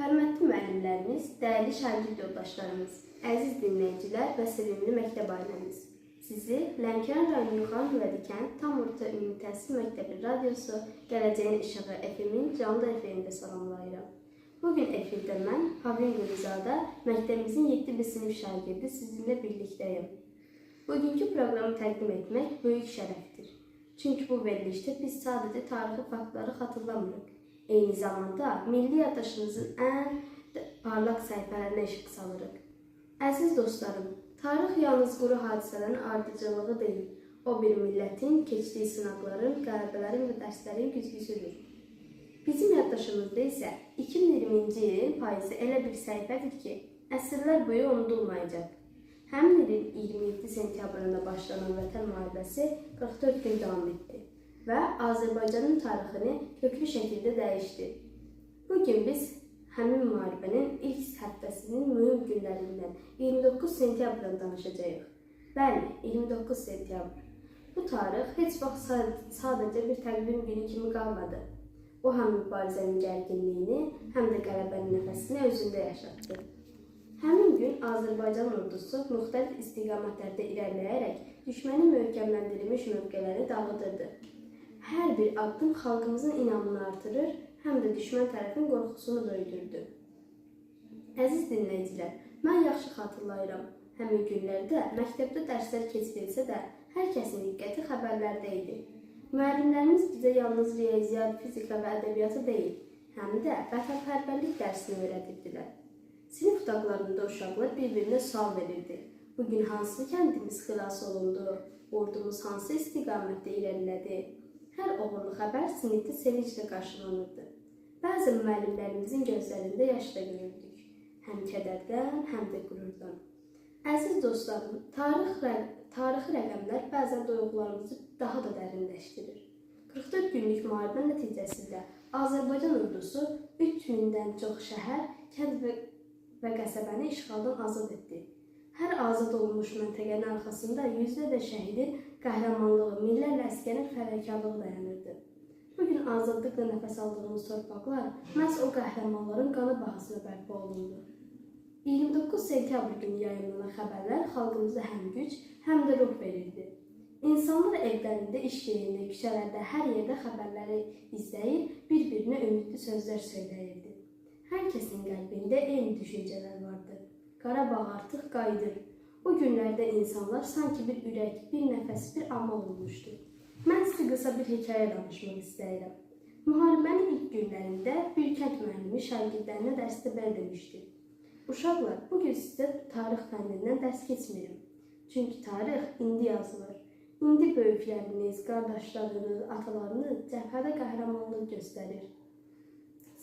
Hörmətli müəllimlərimiz, dəyərli şagird yoldaşlarımız, əziz dinləyicilər və sevimli məktəb ailəmiz. Sizi Lənkəran rayonu Yuxarı Hüvədikən Tam Orta Ümumi Təhsil Məktəbi Radiosu Gələcəyin İşığı FM-in canlı efirində salamlayıram. Bugün efirdə mən, Havrin Quluzadə, məktəbimizin 7. sinif şagirdi sizinlə birlikdəyim. Bugünkü proqramı təqdim etmək böyük şərəfdir. Çünki bu verilişdə biz sadəcə tarixi faktları xatırlamırıq. Eyni zamanda milli yaddaşımızın ən parlaq səhifələrinə işıq salırıq. Əziz dostlarım, tarix yalnız quru hadisələrin ardıcılığı deyil, o bir millətin keçdiyi sınaqların, qələbələrin və dərslərin güzgüsüdür. Bizim yaddaşımızda isə 2020-ci ilin payızı elə bir səhifədir ki, əsrlər boyu unudulmayacaq. Həmin ilin 27 sentyabrında başlanan Vətən müharibəsi 44 gün davam etdi və Azərbaycanın tarixini köklü şəkildə dəyişdi. Bugün biz həmin müharibənin ilk həftəsinin mühüm günlərindən 29 sentyabrdan danışacağıq. Bəli, 29 sentyabr. Bu tarix heç vaxt sadəcə bir təqvim günü kimi qalmadı. O həm mübarizənin gərginliyini, həm də qələbənin nəfəsini özündə yaşatdı. Həmin gün Azərbaycan ordusu müxtəlif istiqamətlərdə irəliləyərək düşmənin möhkəmləndirilmiş mövqelərini dağıdırdı. Hər bir addım xalqımızın inamını artırır, həm də düşmən tərəfin qorxusunu böyüdürdü. Əziz dinləyicilər, mən yaxşı xatırlayıram. Həmin günlərdə məktəbdə dərslər keçirilsə də, hər kəsin diqqəti xəbərlərdə idi. Müəllimlərimiz bizə yalnız riyaziyyat, fizika və ədəbiyyatı deyil, həm də vətənpərvərlik dərsini öyrədirdilər. Sinif otaqlarında uşaqlar bir-birinə sual verirdi. Bugün hansı kəndimiz xilas olundu? Ordumuz hansı istiqamətdə irəlilədi? Hər uğurlu xəbər sinifdə sevinclə qarşılanırdı. Bəzən müəllimlərimizin gözlərində yaş da görürdük. Həm kədərdən, həm də qürurdan. Əziz dostlarım, tarixi rəqəmlər bəzən duyğularımızı daha da dərinləşdirir. 44 günlük müharibə nəticəsində Azərbaycan ordusu 3000-dən çox şəhər, kənd və qəsəbəni işğaldan azad etdi. Hər azad olunmuş məntəqənin arxasında yüzlərlə şəhidin qəhrəmanlığı, minlərlə əsgərin fədakarlığı dayanırdı. Bugün azadlıqla nəfəs aldığımız torpaqlar məhz o qəhrəmanların qanı bahasına bərpa olundu. 29 sentyabr günü yayımlanan xəbərlər xalqımıza həm güc, həm də ruh verirdi. İnsanlar evlərində, iş yerində, küçələrdə, hər yerdə xəbərləri izləyir, bir-birinə ümidli sözlər söyləyirdi. Hər kəsin qəlbində eyni düşüncələr vardı. Qarabağ artıq qayıdır. O günlərdə insanlar sanki bir ürək, bir nəfəs, bir amal olmuşdu. Mən sizə qısa bir hekayə danışmaq istəyirəm. Müharibənin ilk günlərində bir kənd müəllimi şagirdlərinə dərsdə belə demişdi. Uşaqlar, bugün sizə tarix fənnindən dərs keçmirəm. Çünki tarix indi yazılır. İndi böyükləriniz, qardaşlarınız, atalarınız cəbhədə qəhrəmanlıq göstərir.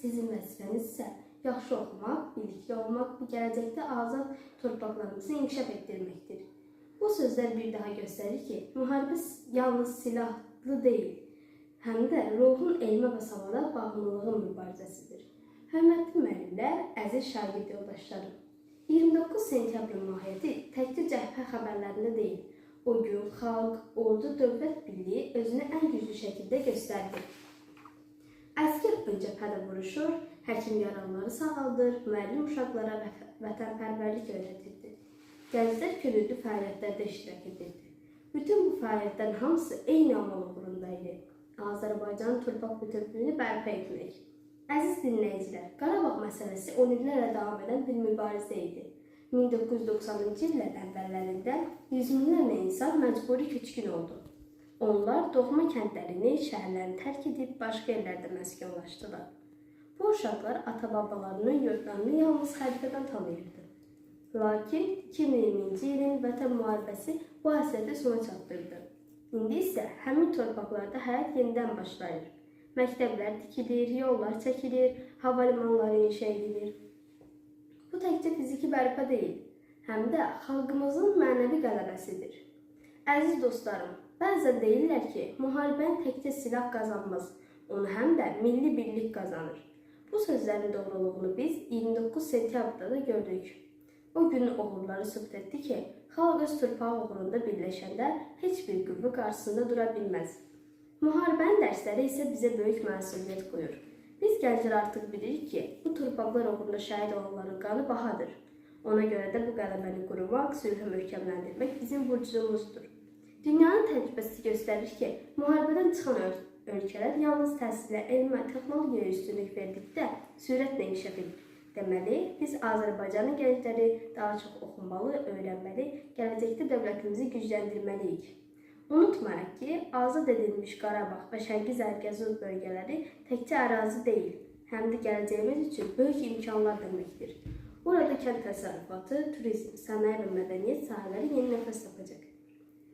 Sizin vəzifəniz isə yaxşı oxumaq, bilikli olmaq və gələcəkdə azad torpaqlarımızı inkişaf etdirməkdir. Bu sözlər bir daha göstərir ki, müharibə yalnız silahlı deyil, həm də ruhun elmə və savada bağımlılığın mübarizəsidir. Hörmətli müəllimlər, əziz şagird yoldaşlarım, 29 sentyabrın mahiyyəti təkcə cəbhə xəbərlərində deyil, o gün xalq, ordu, dövlət birliyi özünü ən güclü şəkildə göstərdi. Əsgər ön cəbhədə vuruşur, həkim yaralıları sağaldır, müəllim uşaqlara vətənpərvərlik öyrədirdi. Gənclər könüllü fəaliyyətlərdə iştirak edirdi. Bütün bu fəaliyyətlərin hamısı eyni amal uğrunda idi. Azərbaycanın torpaq bütövlüyünü bərpa etmək. Əziz dinləyicilər, Qarabağ məsələsi 10 illərlə davam edən bir mübarizə idi. 1990-cı illərin əvvəllərində yüz minlərlə insan məcburi köçkün oldu. Onlar doğma kəndlərini, şəhərlərini tərk edib başqa yerlərdə məskunlaşdılar. Bu uşaqlar ata-babalarının yurdlarını yalnız xəritədən tanıyırdı. Lakin 2020-ci ilin Vətən müharibəsi bu həsrəti sona çatdırdı. İndi isə həmin torpaqlarda həyat yenidən başlayır. Məktəblər tikilir, yollar çəkilir, havalimanları inşa edilir. Bu təkcə fiziki bərpa deyil, həm də xalqımızın mənəvi qələbəsidir. Əziz dostlarım, bəzən deyirlər ki, müharibəni təkcə silah qazanmaz, onu həm də milli birlik qazanır. Bu sözlərin doğruluğunu biz 29 sentyabrda da gördük. O günün uğurları sübut etdi ki, xalq öz torpağı uğrunda birləşəndə heç bir qüvvə qarşısında dura bilməz. Müharibənin dərsləri isə bizə böyük məsuliyyət qoyur. Biz gənclər artıq bilirik ki, bu torpaqlar uğrunda şəhid olanların qanı bahadır. Ona görə də bu qələbəni qurumaq, sülhü möhkəmləndirmək bizim borcumuzdur. Dünyanın təcrübəsi göstərir ki, müharibədən çıxan ölkələr yalnız təhsilə, elm və texnologiyaya üstünlük verdikdə sürətlə inkişaf edir. Deməli, biz Azərbaycanın gəncləri daha çox oxumalı, öyrənməli, gələcəkdə dövlətimizi gücləndirməliyik. Unutmayaq ki, azad edilmiş Qarabağ və Şərqi Zərgəzur bölgələri təkcə ərazi deyil, həm də gələcəyimiz üçün böyük imkanlar deməkdir. Burada kənd təsərrüfatı, turizm, sənaye və mədəniyyət sahələri yeni nəfəs tapacaq.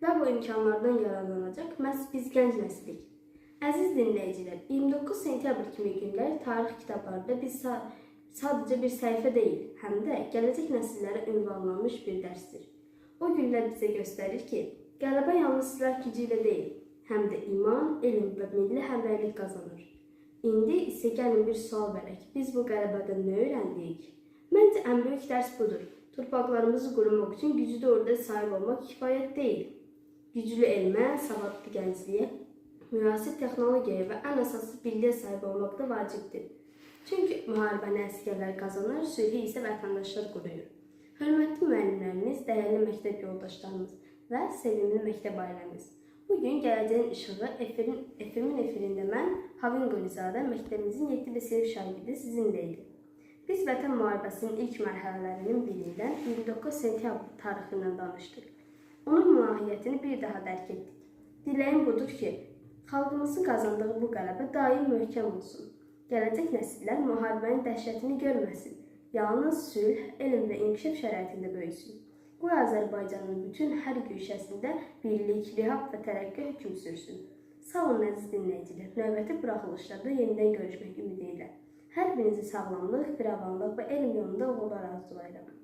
Və bu imkanlardan yararlanacaq məhz biz gənc nəslik. Əziz dinləyicilər, 29 sentyabr kimi günlər tarix kitablarında biz sadəcə bir səhifə deyil, həm də gələcək nəsillərə ünvanlanmış bir dərsdir. O günlər bizə göstərir ki, qələbə yalnız silah gücü ilə deyil, həm də iman, elm və milli həmrəylik qazanır. İndi isə gəlin bir sual verək, biz bu qələbədən nə öyrəndik? Məncə ən böyük dərs budur. Torpaqlarımızı qorumaq üçün güclü orduya sahib olmaq kifayət deyil. Güclü elmə, savadlı gəncliyə, müasir texnologiyaya və ən əsası biliyə sahib olmaq da vacibdir. Çünki müharibəni əsgərlər qazanır, sülhü isə vətəndaşlar qoruyur. Hörmətli müəllimlərimiz, dəyərli məktəb yoldaşlarımız və sevimli məktəb ailəmiz. Bugün gələcəyin işığı FM-in efirində mən, Havin Qolizadə, məktəbimizin 7. sinif şagirdi sizinləydik. Biz Vətən müharibəsinin ilk mərhələlərinin birindən 29 sentyabr tarixindən danışdıq. Onun mahiyyətini bir daha dərk etdik. Diləyim budur ki, xalqımızın qazandığı bu qələbə daim möhkəm olsun. Gələcək nəsillər müharibənin dəhşətini görməsin. Yalnız sülh, elm və inkişaf şəraitində böyüsün. Bu Azərbaycanın bütün hər güşəsində birlik, rihab və tərəqqi hökm sürsün. Sağ olun əziz dinləyicilər. Növbəti buraxılışlarda yenidən görüşmək ümidi ilə. Hər birinizi sağlamlıq, firavanlıq və elm yolunda uğurlar arzulayıram.